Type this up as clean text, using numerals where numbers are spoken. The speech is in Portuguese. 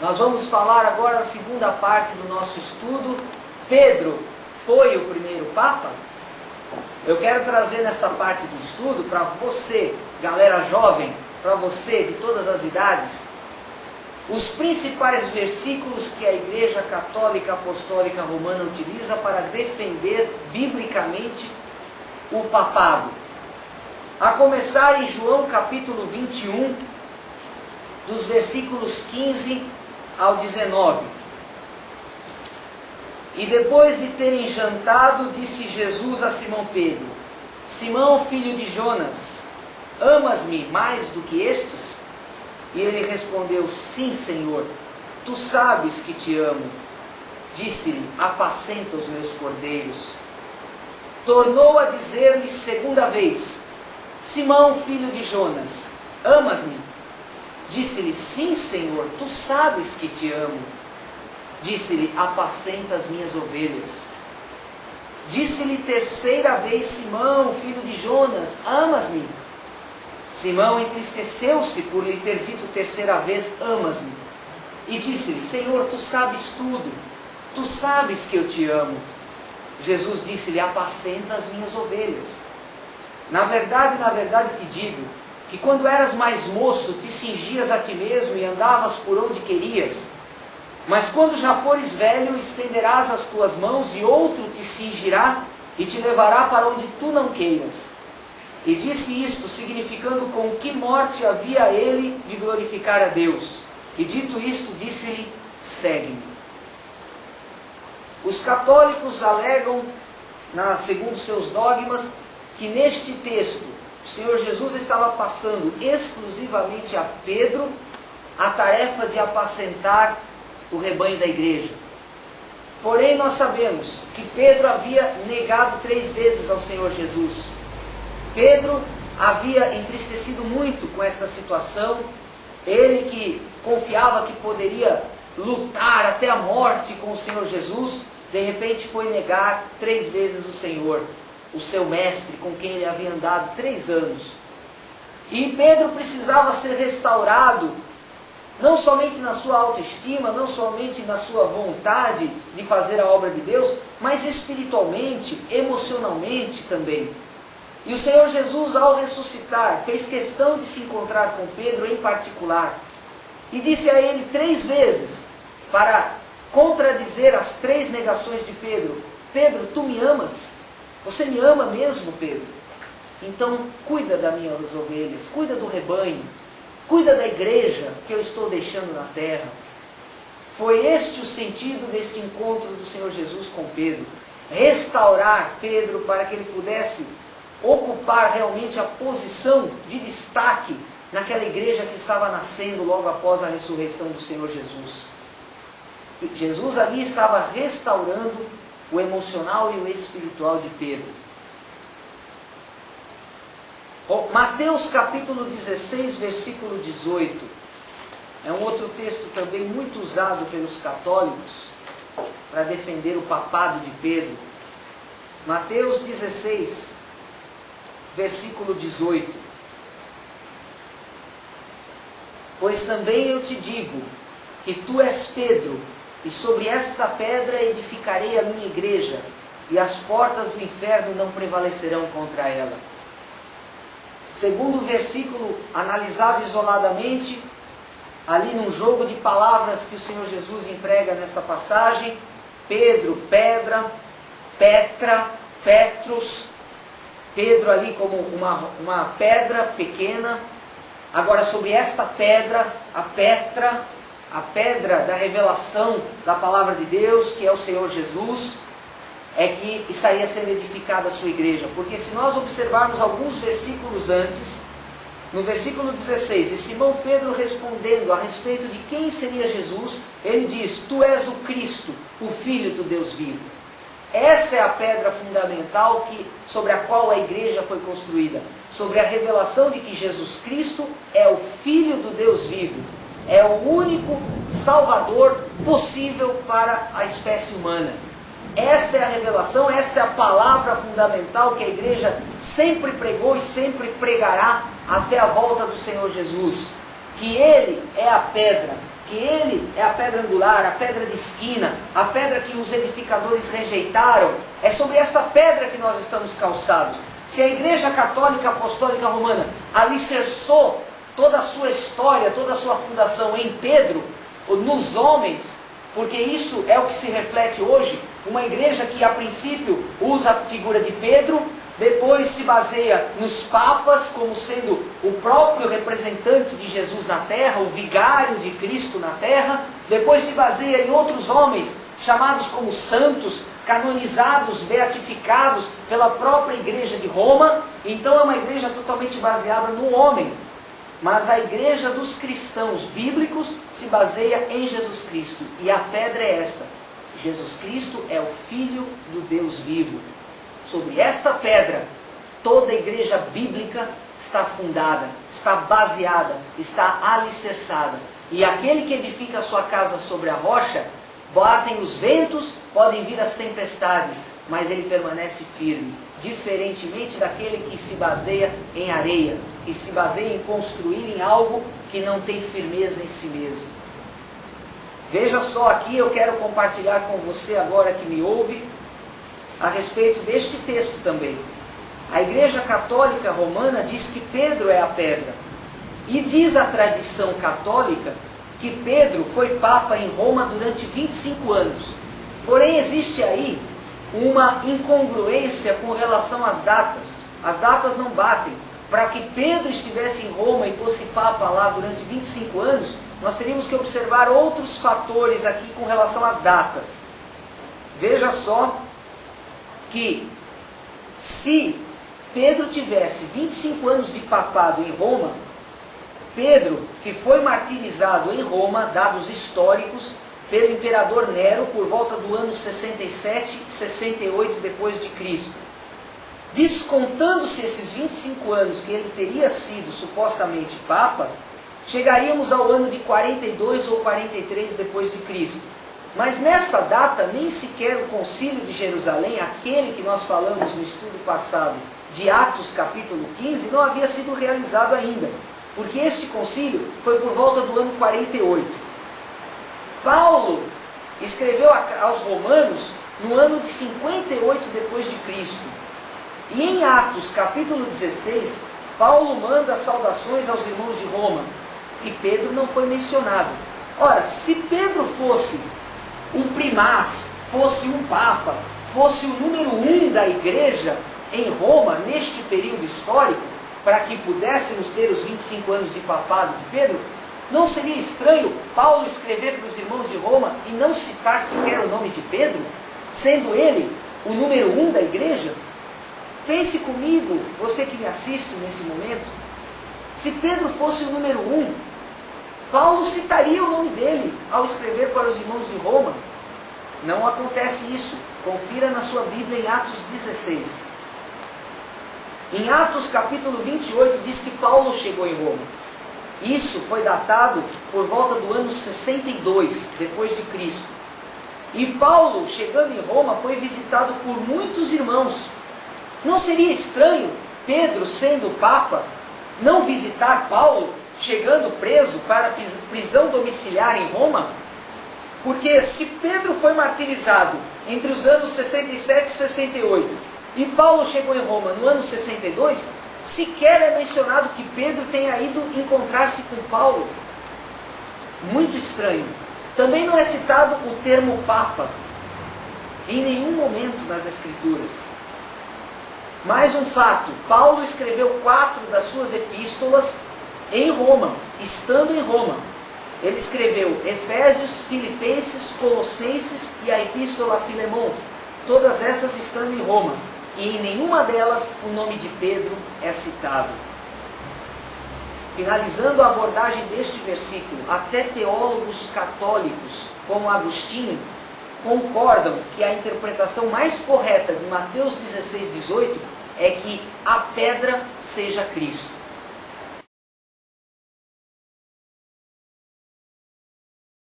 Nós vamos falar agora da segunda parte do nosso estudo. Pedro foi o primeiro Papa? Eu quero trazer nesta parte do estudo para você, galera jovem, para você de todas as idades, os principais versículos que a Igreja Católica Apostólica Romana utiliza para defender biblicamente o papado. A começar em João capítulo 21, dos versículos 15 ao 19. E depois de terem jantado, disse Jesus a Simão Pedro: Simão, filho de Jonas, amas-me mais do que estes? E ele respondeu: Sim, Senhor, tu sabes que te amo. Disse-lhe: apacenta os meus cordeiros. Tornou a dizer-lhe segunda vez: Simão, filho de Jonas, amas-me? Disse-lhe: Sim, Senhor, tu sabes que te amo. Disse-lhe: apacenta as minhas ovelhas. Disse-lhe terceira vez: Simão, filho de Jonas, amas-me? Simão entristeceu-se por lhe ter dito terceira vez: amas-me? E disse-lhe: Senhor, tu sabes tudo, tu sabes que eu te amo. Jesus disse-lhe: apacenta as minhas ovelhas. Na verdade te digo, que quando eras mais moço, te cingias a ti mesmo e andavas por onde querias. Mas quando já fores velho, estenderás as tuas mãos e outro te cingirá e te levará para onde tu não queiras. E disse isto, significando com que morte havia ele de glorificar a Deus. E dito isto, disse-lhe: segue-me. Os católicos alegam, segundo seus dogmas, que neste texto o Senhor Jesus estava passando exclusivamente a Pedro a tarefa de apacentar o rebanho da igreja. Porém, nós sabemos que Pedro havia negado 3 vezes ao Senhor Jesus. Pedro havia entristecido muito com esta situação. Ele que confiava que poderia lutar até a morte com o Senhor Jesus, de repente foi negar 3 vezes o Senhor, o seu mestre, com quem ele havia andado 3 anos. E Pedro precisava ser restaurado, não somente na sua autoestima, não somente na sua vontade de fazer a obra de Deus, mas espiritualmente, emocionalmente também. E o Senhor Jesus, ao ressuscitar, fez questão de se encontrar com Pedro em particular. E disse a ele 3 vezes, para contradizer as 3 negações de Pedro: Pedro, tu me amas? Você me ama mesmo, Pedro? Então cuida das minhas ovelhas, cuida do rebanho, cuida da igreja que eu estou deixando na terra. Foi este o sentido deste encontro do Senhor Jesus com Pedro: restaurar Pedro para que ele pudesse ocupar realmente a posição de destaque naquela igreja que estava nascendo logo após a ressurreição do Senhor Jesus. Jesus ali estava restaurando o emocional e o espiritual de Pedro. Mateus capítulo 16, versículo 18. É um outro texto também muito usado pelos católicos para defender o papado de Pedro. Mateus 16, versículo 18. Pois também eu te digo que tu és Pedro, e sobre esta pedra edificarei a minha igreja, e as portas do inferno não prevalecerão contra ela. Segundo versículo, analisado isoladamente, ali num jogo de palavras que o Senhor Jesus emprega nesta passagem: Pedro, pedra, Petra, Petrus. Pedro ali como uma pedra pequena. Agora, sobre esta pedra, a Petra, a pedra da revelação da palavra de Deus, que é o Senhor Jesus, é que estaria sendo edificada a sua igreja. Porque se nós observarmos alguns versículos antes, no versículo 16, e Simão Pedro respondendo a respeito de quem seria Jesus, ele diz: tu és o Cristo, o Filho do Deus vivo. Essa é a pedra fundamental sobre a qual a igreja foi construída, sobre a revelação de que Jesus Cristo é o Filho do Deus vivo, é o único Salvador possível para a espécie humana. Esta é a revelação, esta é a palavra fundamental que a igreja sempre pregou e sempre pregará até a volta do Senhor Jesus. Que Ele é a pedra, que ele é a pedra angular, a pedra de esquina, a pedra que os edificadores rejeitaram. É sobre esta pedra que nós estamos calçados. Se a Igreja Católica Apostólica Romana alicerçou toda a sua história, toda a sua fundação em Pedro, nos homens, porque isso é o que se reflete hoje, uma igreja que a princípio usa a figura de Pedro, depois se baseia nos papas como sendo o próprio representante de Jesus na terra, o vigário de Cristo na terra, depois se baseia em outros homens chamados como santos, canonizados, beatificados pela própria igreja de Roma. Então é uma igreja totalmente baseada no homem. Mas a igreja dos cristãos bíblicos se baseia em Jesus Cristo. E a pedra é essa: Jesus Cristo é o Filho do Deus vivo. Sobre esta pedra, toda a igreja bíblica está fundada, está baseada, está alicerçada. E aquele que edifica a sua casa sobre a rocha, batem os ventos, podem vir as tempestades, mas ele permanece firme. Diferentemente daquele que se baseia em areia, que se baseia em construir em algo que não tem firmeza em si mesmo. Veja só aqui, eu quero compartilhar com você agora que me ouve, a respeito deste texto também. A Igreja Católica Romana diz que Pedro é a pedra. E diz a tradição católica que Pedro foi Papa em Roma durante 25 anos. Porém, existe aí uma incongruência com relação às datas. As datas não batem. Para que Pedro estivesse em Roma e fosse Papa lá durante 25 anos, nós teríamos que observar outros fatores aqui com relação às datas. Veja só que se Pedro tivesse 25 anos de papado em Roma, Pedro, que foi martirizado em Roma, dados históricos, pelo imperador Nero por volta do ano 67, 68 depois de Cristo. Descontando-se esses 25 anos que ele teria sido supostamente Papa, chegaríamos ao ano de 42 ou 43 depois de Cristo. Mas nessa data, nem sequer o Concílio de Jerusalém, aquele que nós falamos no estudo passado, de Atos capítulo 15, não havia sido realizado ainda, porque este concílio foi por volta do ano 48. Paulo escreveu aos romanos no ano de 58 depois de Cristo. E em Atos capítulo 16, Paulo manda saudações aos irmãos de Roma, e Pedro não foi mencionado. Ora, se Pedro fosse um primaz, fosse um papa, fosse o número 1 da igreja em Roma, neste período histórico, para que pudéssemos ter os 25 anos de papado de Pedro, não seria estranho Paulo escrever para os irmãos de Roma e não citar sequer o nome de Pedro, sendo ele o número 1 da igreja? Pense comigo, você que me assiste nesse momento, se Pedro fosse o número 1, Paulo citaria o nome dele ao escrever para os irmãos de Roma. Não acontece isso. Confira na sua Bíblia em Atos 16. Em Atos capítulo 28 diz que Paulo chegou em Roma. Isso foi datado por volta do ano 62 depois de Cristo. E Paulo, chegando em Roma, foi visitado por muitos irmãos. Não seria estranho Pedro, sendo Papa, não visitar Paulo, chegando preso para prisão domiciliar em Roma? Porque se Pedro foi martirizado entre os anos 67 e 68, e Paulo chegou em Roma no ano 62, sequer é mencionado que Pedro tenha ido encontrar-se com Paulo. Muito estranho. Também não é citado o termo Papa, em nenhum momento nas Escrituras. Mais um fato, Paulo escreveu 4 das suas epístolas em Roma, estando em Roma. Ele escreveu Efésios, Filipenses, Colossenses e a Epístola a Filemão. Todas essas estando em Roma. E em nenhuma delas o nome de Pedro é citado. Finalizando a abordagem deste versículo, até teólogos católicos, como Agostinho, concordam que a interpretação mais correta de Mateus 16, 18 é que a pedra seja Cristo.